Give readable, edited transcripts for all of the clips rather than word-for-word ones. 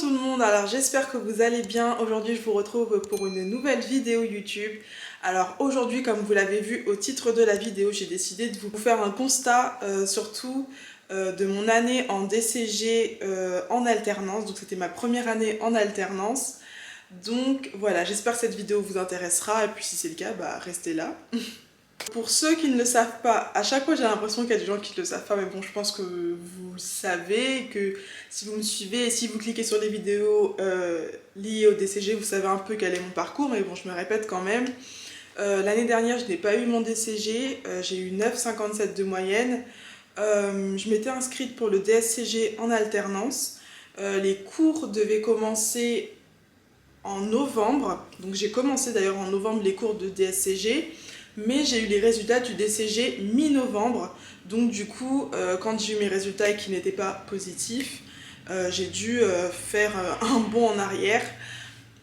tout le monde, alors j'espère que vous allez bien. Aujourd'hui je vous retrouve pour une nouvelle vidéo YouTube. Alors aujourd'hui, comme vous l'avez vu au titre de la vidéo, j'ai décidé de vous faire un constat surtout de mon année en DCG en alternance. Donc c'était ma première année en alternance. Donc voilà, j'espère que cette vidéo vous intéressera et puis si c'est le cas, bah restez là. Pour ceux qui ne le savent pas, à chaque fois j'ai l'impression qu'il y a des gens qui ne le savent pas, mais bon, je pense que vous le savez, que si vous me suivez et si vous cliquez sur les vidéos liées au DCG, vous savez un peu quel est mon parcours, mais bon, je me répète quand même. L'année dernière, je n'ai pas eu mon DCG, j'ai eu 9,57 de moyenne. Je m'étais inscrite pour le DSCG en alternance. Les cours devaient commencer en novembre, donc j'ai commencé d'ailleurs en novembre les cours de DSCG. Mais j'ai eu les résultats du DCG mi-novembre, donc du coup, quand j'ai eu mes résultats et qui n'étaient pas positifs, j'ai dû faire un bond en arrière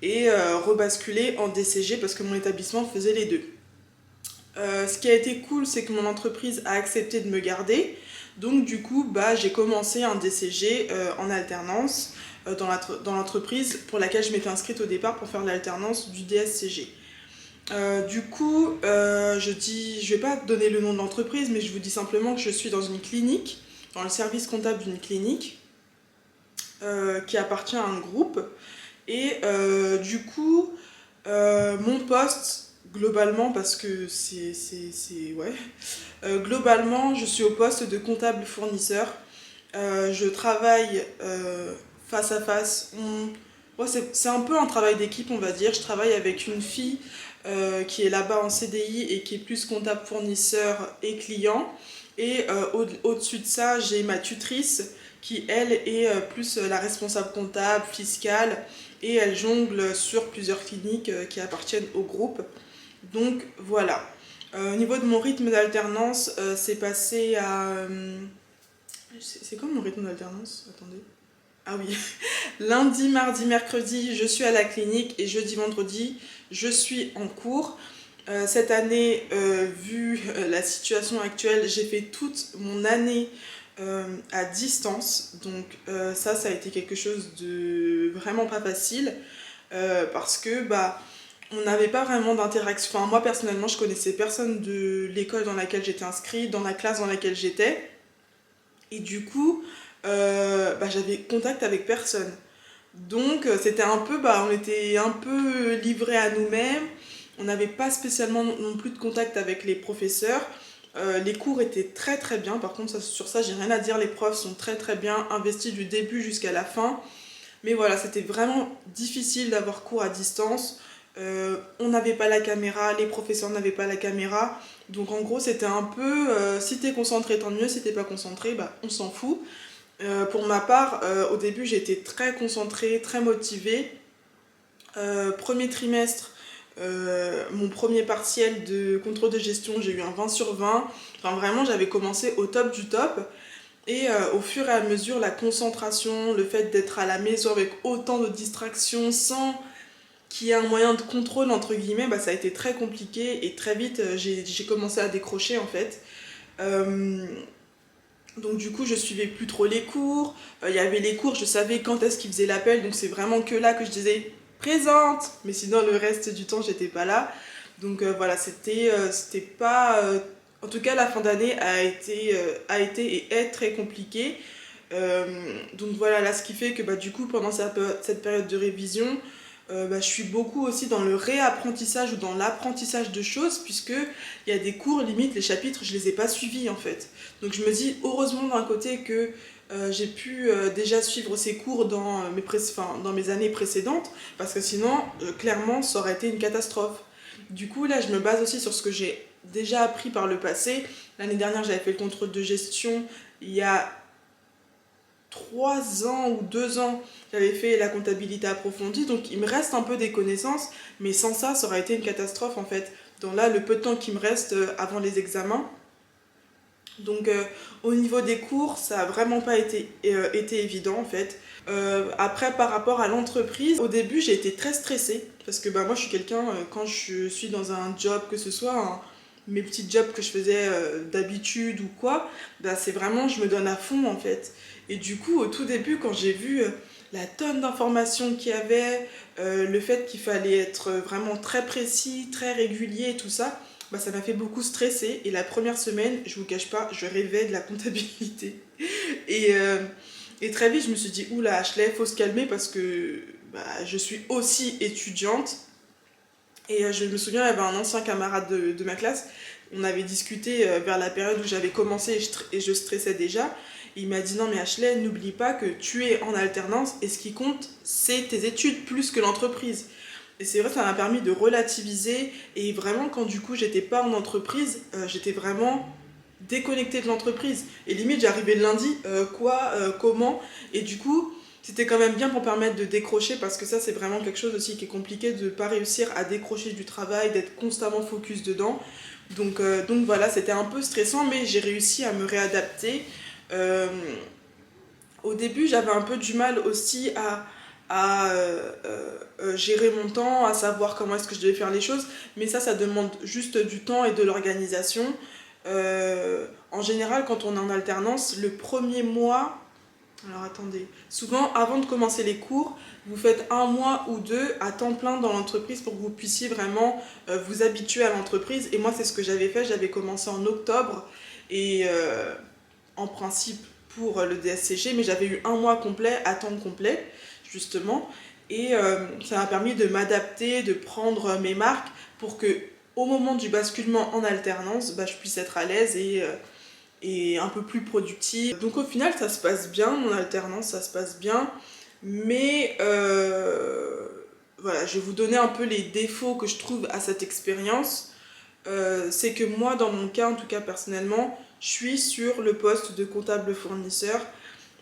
et rebasculer en DCG parce que mon établissement faisait les deux. Ce qui a été cool, c'est que mon entreprise a accepté de me garder, donc du coup, bah, j'ai commencé un DCG en alternance dans l'entreprise pour laquelle je m'étais inscrite au départ pour faire l'alternance du DSCG. Du coup, je vais pas donner le nom de l'entreprise, mais je vous dis simplement que je suis dans une clinique, dans le service comptable d'une clinique qui appartient à un groupe. Et du coup, mon poste, globalement, parce que ouais, globalement, je suis au poste de comptable fournisseur. Je travaille face à face. Ouais, c'est un peu un travail d'équipe, on va dire. Je travaille avec une fille qui est là-bas en CDI et qui est plus comptable fournisseur et client. Et au-dessus de ça, j'ai ma tutrice qui, elle, est plus la responsable comptable, fiscale, et elle jongle sur plusieurs cliniques qui appartiennent au groupe. Donc voilà. Au niveau de mon rythme d'alternance, c'est passé à... c'est quoi mon rythme d'alternance? Attendez. Ah oui, lundi, mardi, mercredi, je suis à la clinique et jeudi, vendredi, je suis en cours. Cette année, vu la situation actuelle, j'ai fait toute mon année à distance. Donc ça a été quelque chose de vraiment pas facile parce que bah, on n'avait pas vraiment d'interaction. Enfin, moi personnellement, je connaissais personne de l'école dans laquelle j'étais inscrite, dans la classe dans laquelle j'étais. Et du coup, bah, j'avais contact avec personne. Donc c'était un peu, bah, on était un peu livrés à nous-mêmes. On n'avait pas spécialement non plus de contact avec les professeurs. Les cours étaient très très bien. Par contre, sur ça, j'ai rien à dire. Les profs sont très très bien investis du début jusqu'à la fin. Mais voilà, c'était vraiment difficile d'avoir cours à distance. On n'avait pas la caméra, les professeurs n'avaient pas la caméra. Donc en gros, c'était un peu, si t'es concentré, tant mieux. Si t'es pas concentré, bah, on s'en fout. Pour ma part, au début, j'étais très concentrée, très motivée. Premier trimestre, mon premier partiel de contrôle de gestion, j'ai eu un 20 sur 20. Enfin, vraiment, j'avais commencé au top du top. Et au fur et à mesure, la concentration, le fait d'être à la maison avec autant de distractions sans qu'il y ait un moyen de contrôle, entre guillemets, bah, ça a été très compliqué. Et très vite, j'ai commencé à décrocher, en fait. Donc du coup, je suivais plus trop les cours. Il y avait les cours, je savais quand est-ce qu'ils faisaient l'appel. Donc c'est vraiment que là que je disais présente. Mais sinon, le reste du temps, j'étais pas là. Donc voilà, c'était pas... en tout cas, la fin d'année a été et est très compliquée. Donc voilà, là, ce qui fait que bah, du coup, pendant cette période de révision, bah, je suis beaucoup aussi dans le réapprentissage ou dans l'apprentissage de choses, puisque il y a des cours, limite, les chapitres, je les ai pas suivis en fait. Donc je me dis, heureusement d'un côté que j'ai pu déjà suivre ces cours dans dans mes années précédentes, parce que sinon, clairement, ça aurait été une catastrophe. Du coup, là, je me base aussi sur ce que j'ai déjà appris par le passé. L'année dernière, j'avais fait le contrôle de gestion. Il y a 3 ans ou 2 ans, j'avais fait la comptabilité approfondie, donc il me reste un peu des connaissances, mais sans ça, ça aurait été une catastrophe en fait. Dans là, le peu de temps qui me reste avant les examens. Donc au niveau des cours, ça a vraiment pas été évident en fait. Après, par rapport à l'entreprise, au début, j'ai été très stressée, parce que bah, moi, je suis quelqu'un, quand je suis dans un job, que ce soit mes petits jobs que je faisais d'habitude ou quoi, bah, c'est vraiment, je me donne à fond en fait. Et du coup, au tout début, quand j'ai vu la tonne d'informations qu'il y avait, le fait qu'il fallait être vraiment très précis, très régulier et tout ça, bah, ça m'a fait beaucoup stresser. Et la première semaine, je vous cache pas, je rêvais de la comptabilité. Et, euh, et très vite, je me suis dit, oula, Ashley, faut se calmer parce que bah, je suis aussi étudiante. Et je me souviens, il y avait un ancien camarade de ma classe. On avait discuté vers la période où j'avais commencé et je stressais déjà. Et il m'a dit non mais Ashley, n'oublie pas que tu es en alternance et ce qui compte, c'est tes études plus que l'entreprise. Et c'est vrai, ça m'a permis de relativiser. Et vraiment, quand du coup j'étais pas en entreprise, j'étais vraiment déconnectée de l'entreprise. Et limite, j'arrivais le lundi, comment. Et du coup, c'était quand même bien pour permettre de décrocher, parce que ça, c'est vraiment quelque chose aussi qui est compliqué, de ne pas réussir à décrocher du travail, d'être constamment focus dedans. Donc voilà, c'était un peu stressant, mais j'ai réussi à me réadapter. Euh, Au début, j'avais un peu du mal aussi à gérer mon temps, à savoir comment est-ce que je devais faire les choses, mais ça demande juste du temps et de l'organisation. En général, quand on est en alternance, le premier mois, alors attendez, souvent avant de commencer les cours, vous faites un mois ou deux à temps plein dans l'entreprise pour que vous puissiez vraiment vous habituer à l'entreprise. Et moi, c'est ce que j'avais fait, j'avais commencé en octobre et en principe pour le DSCG, mais j'avais eu un mois complet à temps complet, justement. Et ça m'a permis de m'adapter, de prendre mes marques pour que au moment du basculement en alternance, bah, je puisse être à l'aise et un peu plus productive. Donc au final, ça se passe bien, mon alternance, ça se passe bien. Mais voilà, je vais vous donner un peu les défauts que je trouve à cette expérience. C'est que moi, dans mon cas, en tout cas personnellement, je suis sur le poste de comptable fournisseur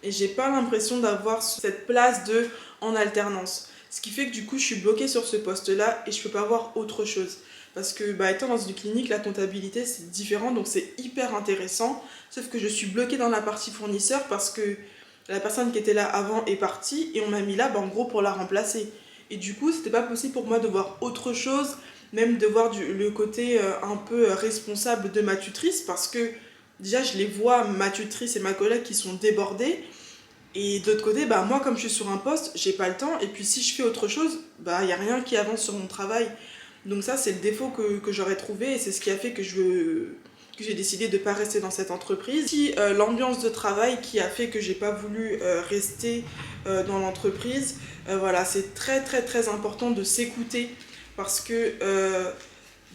et j'ai pas l'impression d'avoir cette place de en alternance. Ce qui fait que du coup, je suis bloquée sur ce poste-là et je peux pas voir autre chose. Parce que bah, étant dans une clinique, la comptabilité c'est différent, donc c'est hyper intéressant. Sauf que je suis bloquée dans la partie fournisseur parce que la personne qui était là avant est partie et on m'a mis là bah, en gros pour la remplacer. Et du coup, c'était pas possible pour moi de voir autre chose, même de voir le côté un peu responsable de ma tutrice parce que déjà je les vois, ma tutrice et ma collègue qui sont débordées. Et d'autre côté, bah, moi, comme je suis sur un poste, j'ai pas le temps. Et puis, si je fais autre chose, bah, y a rien qui avance sur mon travail. Donc, ça, c'est le défaut que j'aurais trouvé. Et c'est ce qui a fait que j'ai décidé de pas rester dans cette entreprise. Si l'ambiance de travail qui a fait que j'ai pas voulu rester dans l'entreprise, voilà, c'est très, très, très important de s'écouter. Parce que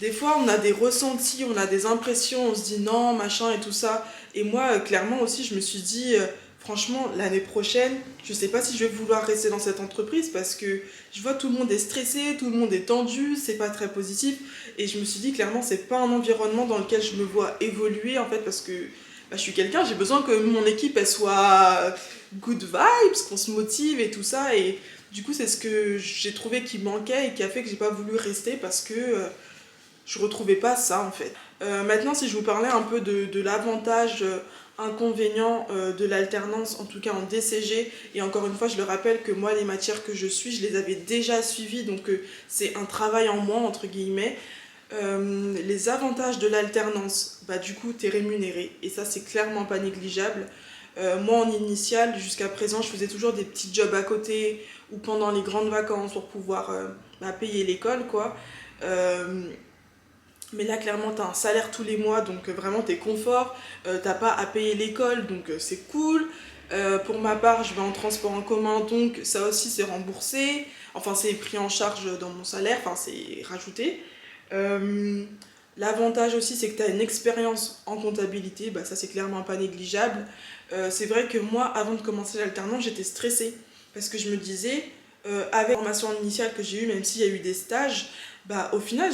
des fois, on a des ressentis, on a des impressions, on se dit non, machin et tout ça. Et moi, clairement aussi, je me suis dit, franchement, l'année prochaine, je sais pas si je vais vouloir rester dans cette entreprise parce que je vois tout le monde est stressé, tout le monde est tendu, c'est pas très positif. Et je me suis dit, clairement, c'est pas un environnement dans lequel je me vois évoluer en fait parce que bah, je suis quelqu'un, j'ai besoin que mon équipe elle soit good vibes, qu'on se motive et tout ça. Et du coup, c'est ce que j'ai trouvé qui manquait et qui a fait que j'ai pas voulu rester parce que je retrouvais pas ça en fait. Maintenant, si je vous parlais un peu de l'avantage inconvénient de l'alternance, en tout cas en DCG, et encore une fois, je le rappelle que moi, les matières que je suis, je les avais déjà suivies, donc c'est un travail en moins, entre guillemets. Les avantages de l'alternance, bah du coup, t'es rémunéré, et ça, c'est clairement pas négligeable. Moi, en initiale, jusqu'à présent, je faisais toujours des petits jobs à côté, ou pendant les grandes vacances, pour pouvoir bah, payer l'école, quoi. Euh, mais là, clairement, t'as un salaire tous les mois, donc vraiment, t'es confort. T'as pas à payer l'école, donc c'est cool. Pour ma part, je vais en transport en commun, donc ça aussi, c'est remboursé. Enfin, c'est pris en charge dans mon salaire, enfin, c'est rajouté. Euh, L'avantage aussi, c'est que t'as une expérience en comptabilité, bah, ça, c'est clairement pas négligeable. C'est vrai que moi, avant de commencer l'alternance, j'étais stressée. Parce que je me disais, avec la formation initiale que j'ai eue, même s'il y a eu des stages, bah, au final,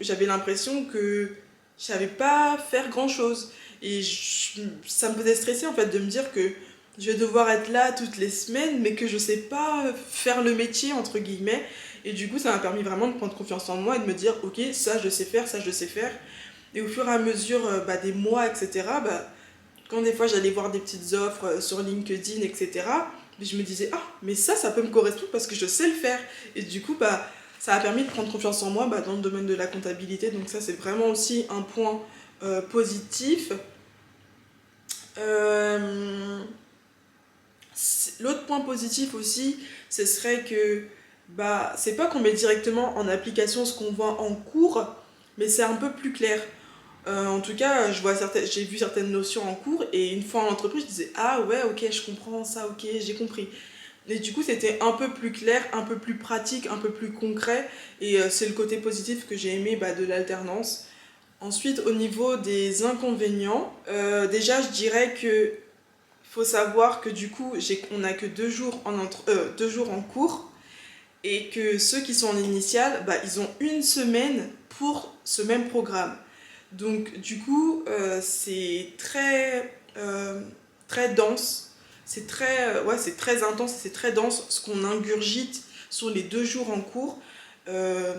j'avais l'impression que je savais pas faire grand chose. Et ça me faisait stresser en fait de me dire que je vais devoir être là toutes les semaines, mais que je sais pas faire le métier, entre guillemets. Et du coup, ça m'a permis vraiment de prendre confiance en moi et de me dire, ok, ça je sais faire, ça je sais faire. Et au fur et à mesure bah, des mois, etc., bah, quand des fois j'allais voir des petites offres sur LinkedIn, etc., je me disais, ah, mais ça peut me correspondre parce que je sais le faire. Et du coup, bah, ça a permis de prendre confiance en moi bah, dans le domaine de la comptabilité. Donc ça, c'est vraiment aussi un point positif. Euh, L'autre point positif aussi, ce serait que c'est pas qu'on met directement en application ce qu'on voit en cours, mais c'est un peu plus clair. En tout cas, j'ai vu certaines notions en cours et une fois en entreprise, je disais ah ouais, ok, je comprends ça, ok, j'ai compris. Et du coup, c'était un peu plus clair, un peu plus pratique, un peu plus concret et c'est le côté positif que j'ai aimé de l'alternance. Ensuite, au niveau des inconvénients, déjà, je dirais que faut savoir que du coup, on n'a que 2 jours 2 jours en cours et que ceux qui sont en initiale, ils ont une semaine pour ce même programme. Donc du coup, c'est très dense, c'est très intense, c'est très dense ce qu'on ingurgite sur les 2 jours en cours. Euh,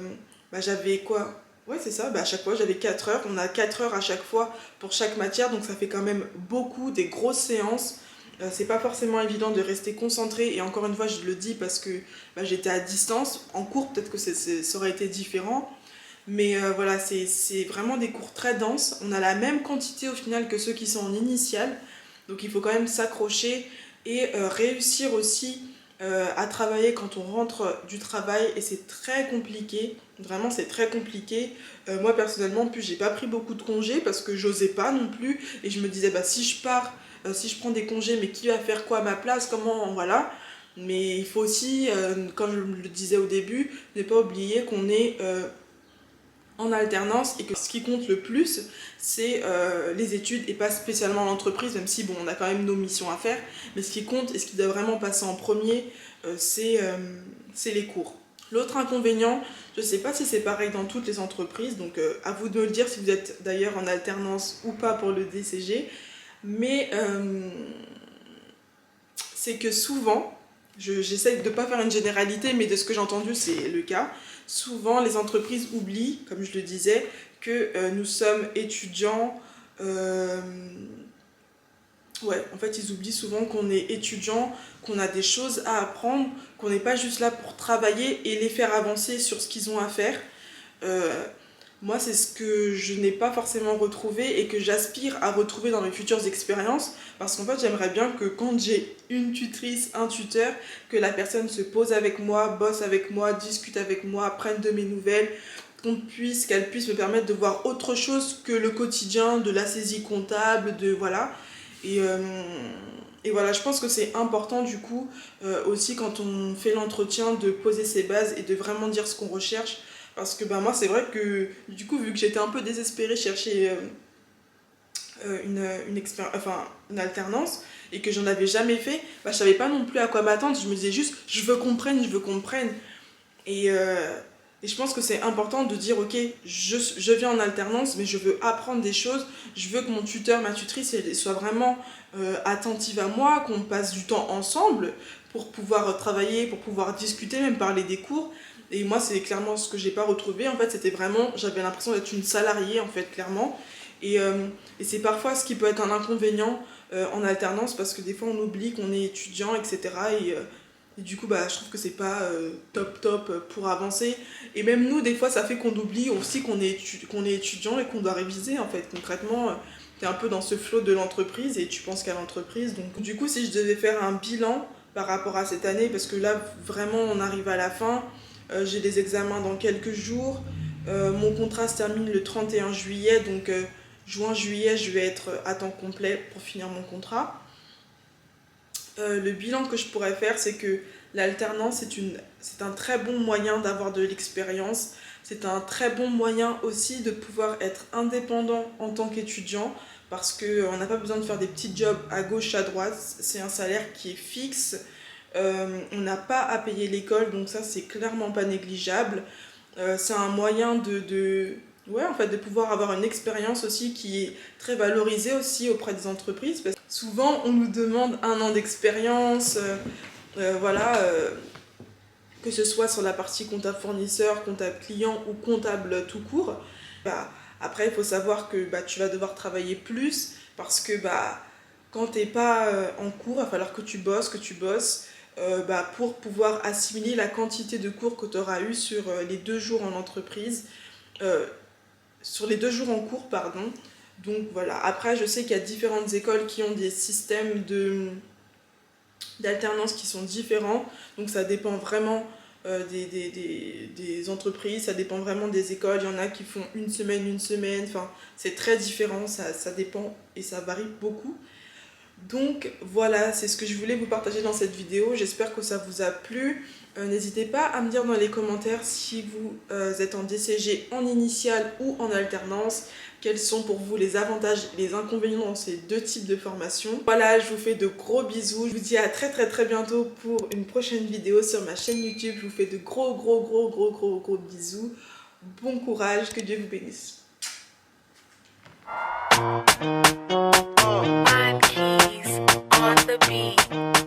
J'avais quoi? Ouais, c'est ça, à chaque fois j'avais 4 heures, on a 4 heures à chaque fois pour chaque matière, donc ça fait quand même beaucoup, des grosses séances. C'est pas forcément évident de rester concentré, et encore une fois je le dis parce que j'étais à distance. En cours peut-être que ça aurait été différent, mais voilà, c'est vraiment des cours très denses. On a la même quantité au final que ceux qui sont en initiale. Donc il faut quand même s'accrocher et réussir aussi à travailler quand on rentre du travail. Et c'est très compliqué. Vraiment, c'est très compliqué. Moi, personnellement, plus j'ai pas pris beaucoup de congés parce que j'osais pas non plus. Et je me disais, si je pars, si je prends des congés, mais qui va faire quoi à ma place? Comment? Voilà. Mais il faut aussi, comme je le disais au début, ne pas oublier qu'on est en alternance et que ce qui compte le plus, c'est les études et pas spécialement l'entreprise, même si bon, on a quand même nos missions à faire, mais ce qui compte et ce qui doit vraiment passer en premier, c'est les cours. L'autre inconvénient, je ne sais pas si c'est pareil dans toutes les entreprises, donc à vous de me le dire si vous êtes d'ailleurs en alternance ou pas pour le DCG, mais c'est que souvent, j'essaie de ne pas faire une généralité, mais de ce que j'ai entendu, c'est le cas. Souvent, les entreprises oublient, comme je le disais, que nous sommes étudiants. euh, ouais, en fait, ils oublient souvent qu'on est étudiant, qu'on a des choses à apprendre, qu'on n'est pas juste là pour travailler et les faire avancer sur ce qu'ils ont à faire. Euh, Moi, c'est ce que je n'ai pas forcément retrouvé et que j'aspire à retrouver dans mes futures expériences. Parce qu'en fait, j'aimerais bien que quand j'ai une tutrice, un tuteur, que la personne se pose avec moi, bosse avec moi, discute avec moi, prenne de mes nouvelles, qu'elle puisse me permettre de voir autre chose que le quotidien, de la saisie comptable, de voilà. Et, euh, et voilà, je pense que c'est important du coup aussi quand on fait l'entretien de poser ses bases et de vraiment dire ce qu'on recherche. Parce que moi c'est vrai que du coup vu que j'étais un peu désespérée chercher une alternance et que j'en avais jamais fait, je savais pas non plus à quoi m'attendre. Je me disais juste je veux qu'on prenne, je veux qu'on prenne. Et, euh, et je pense que c'est important de dire ok, je viens en alternance mais je veux apprendre des choses. Je veux que mon tuteur, ma tutrice elle soit vraiment attentive à moi, qu'on passe du temps ensemble pour pouvoir travailler, pour pouvoir discuter, même parler des cours. Et moi, c'est clairement ce que j'ai pas retrouvé. En fait, c'était vraiment, j'avais l'impression d'être une salariée, en fait, clairement. Et, euh, et c'est parfois ce qui peut être un inconvénient en alternance parce que des fois, on oublie qu'on est étudiant, etc. Et du coup, je trouve que c'est pas top pour avancer. Et même nous, des fois, ça fait qu'on oublie aussi qu'on est étudiant et qu'on doit réviser, en fait. Concrètement, t'es un peu dans ce flot de l'entreprise et tu penses qu'à l'entreprise. Donc, du coup, si je devais faire un bilan par rapport à cette année, parce que là, vraiment, on arrive à la fin. J'ai des examens dans quelques jours. Mon contrat se termine le 31 juillet, donc juin-juillet, je vais être à temps complet pour finir mon contrat. Le bilan que je pourrais faire, c'est que l'alternance, c'est un très bon moyen d'avoir de l'expérience. C'est un très bon moyen aussi de pouvoir être indépendant en tant qu'étudiant parce qu'on n'a pas besoin de faire des petits jobs à gauche, à droite. C'est un salaire qui est fixe. On n'a pas à payer l'école, donc ça, c'est clairement pas négligeable. C'est un moyen ouais, en fait, de pouvoir avoir une expérience aussi qui est très valorisée aussi auprès des entreprises. Parce que souvent, on nous demande 1 an d'expérience, voilà, que ce soit sur la partie comptable fournisseur, comptable client ou comptable tout court. Après, il faut savoir que tu vas devoir travailler plus parce que quand tu n'es pas en cours, il va falloir que tu bosses pour pouvoir assimiler la quantité de cours que tu auras eu sur les 2 jours en entreprise, euh, sur les 2 jours en cours, pardon. Donc voilà, après je sais qu'il y a différentes écoles qui ont des systèmes d'alternance qui sont différents. Donc ça dépend vraiment des entreprises, ça dépend vraiment des écoles. Il y en a qui font une semaine, enfin c'est très différent, ça dépend et ça varie beaucoup. Donc voilà, c'est ce que je voulais vous partager dans cette vidéo. J'espère que ça vous a plu. N'hésitez pas à me dire dans les commentaires si vous êtes en DCG en initiale ou en alternance. Quels sont pour vous les avantages et les inconvénients dans ces deux types de formations. Voilà, je vous fais de gros bisous. Je vous dis à très bientôt pour une prochaine vidéo sur ma chaîne YouTube. Je vous fais de gros bisous. Bon courage, que Dieu vous bénisse. On the beat.